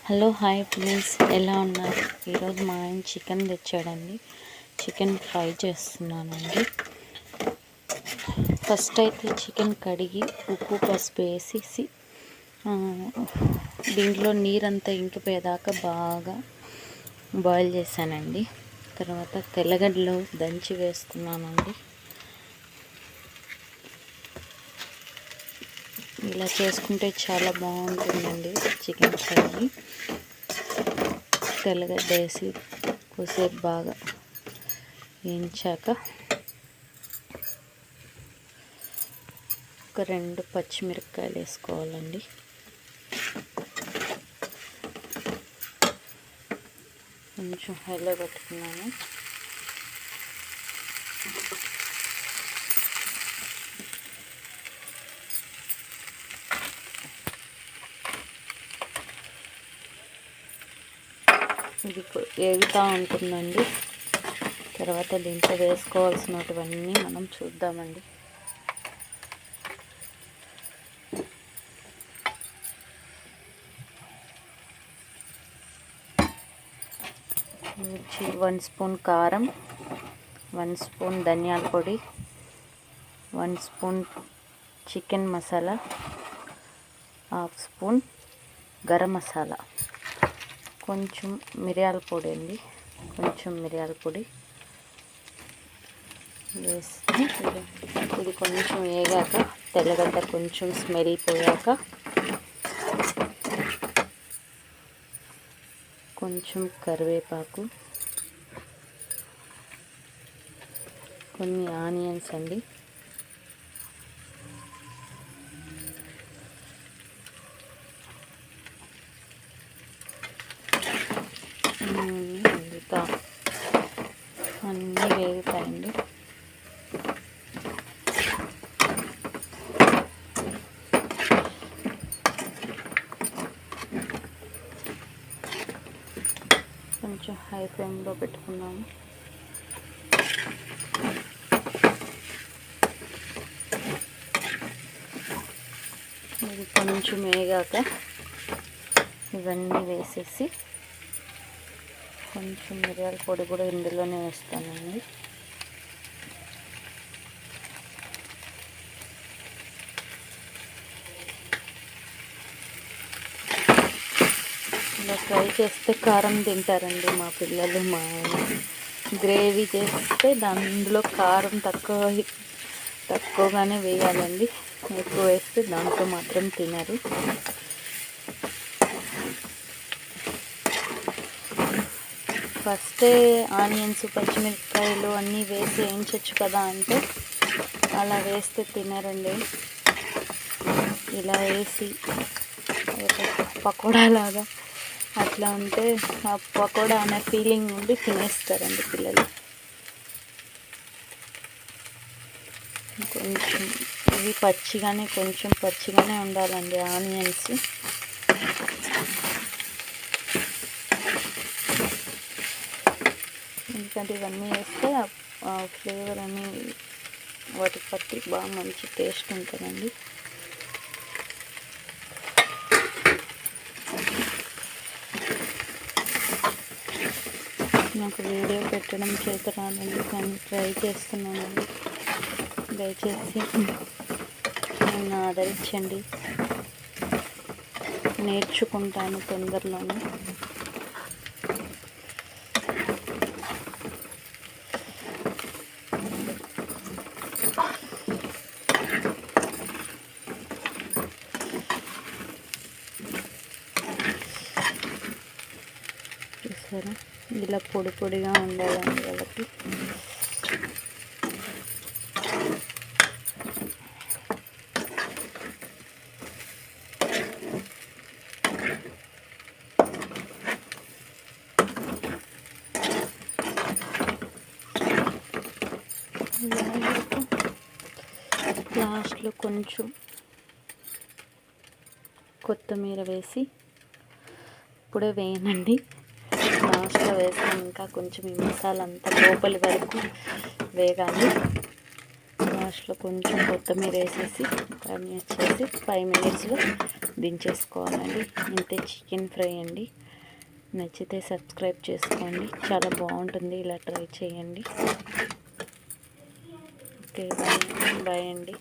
Hello hi please, ఎలా ఉన్నారు? ఈరోజు మా ఆయన చికెన్ తెచ్చాడండి. చికెన్ ఫ్రై చేస్తున్నానండి. ఫస్ట్ అయితే చికెన్ కడిగి ఉప్పు పసుపు వేసేసి దీంట్లో నీరంతా ఇంకిపోయేదాకా బాగా బాయిల్ చేశానండి. తర్వాత తెల్లగడ్డలు దంచి వేసుకున్నానండి. ఇలా చేసుకుంటే చాలా బాగుంటుందండి చికెన్ ఫ్రై. తెల్లగడ్డ వేసి కొద్దిసేపు బాగా వేయించాక ఒక 2 పచ్చిమిరపకాయలు వేసుకోవాలండి. కొంచెం హైలో పెట్టుకున్నాను. ఇది వేగుతూ ఉంటుందండి. తర్వాత దీంట్లో వేసుకోవాల్సినటువన్నీ మనం చూద్దామండి. వచ్చి 1 స్పూన్ కారం, 1 స్పూన్ ధనియాల పొడి, 1 spoon chicken masala, 1/2 spoon garam masala, కొంచెం మిరియాల పొడి అండి. కొంచెం మిరియాల పొడి వేసి ఇది కొంచెం వేగాక తెల్లగడ్డ కొంచెం స్మెల్ పోయాక కొంచెం కరివేపాకు, కొన్ని ఆనియన్స్ అండి, అన్నీ వేగుతాయండి. కొంచెం హై ఫ్లేమ్లో పెట్టుకున్నాము. ఇది కొంచెం వేగాక ఇవన్నీ వేసేసి కొంచెం మిరియాల పొడి కూడా ఇందులోనే వేస్తానండి. ఇలా ఫ్రై చేస్తే కారం తింటారండి మా పిల్లలు, మా ఆయన. గ్రేవీ చేస్తే దాంట్లో కారం తక్కువగానే వేయాలండి. ఎక్కువ వేస్తే దాంట్లో మాత్రం తినరు. ఫస్టే ఆనియన్స్ పచ్చిమిరపకాయలు అన్నీ వేసి వేయించవచ్చు కదా అంటే అలా వేస్తే తినరండి. ఇలా వేసి పకోడా లాగా అట్లా ఉంటే ఆ పకోడా అనే ఫీలింగ్ ఉండి తినేస్తారండి పిల్లలు. కొంచెం ఇవి కొంచెం పచ్చిగానే ఉండాలండి ఆనియన్స్. ఎందుకంటే ఇవన్నీ వేస్తే ఆ ఫ్లేవర్ అని వాటికి పట్టి బాగా మంచి టేస్ట్ ఉంటుందండి. నాకు వీడియో పెట్టడం చేత రాదండి, కానీ ట్రై చేస్తున్నానండి. దయచేసి నన్ను ఆదరించండి. నేర్చుకుంటాను తొందరలోనే. చూసారా, ఇలా పొడి పొడిగా ఉండాలండి వాళ్ళకి. లాస్ట్లో కొంచెం కొత్తిమీర వేసి, ఇప్పుడే వేయనండి, లాస్ట్లో వేస్తాను. ఇంకా కొంచెం ఈ మసాలా అంతా లోపలి వరకు వేగాలి. లాస్ట్లో కొంచెం కొత్తిమీర వేసేసి దాన్ని వచ్చేసి 5 మినిట్స్లో దించేసుకోవాలండి. ఇంతే చికెన్ ఫ్రై అండి. నచ్చితే సబ్స్క్రైబ్ చేసుకోండి, చాలా బాగుంటుంది, ఇలా ట్రై చేయండి. ఓకే, బాయ్ అండి.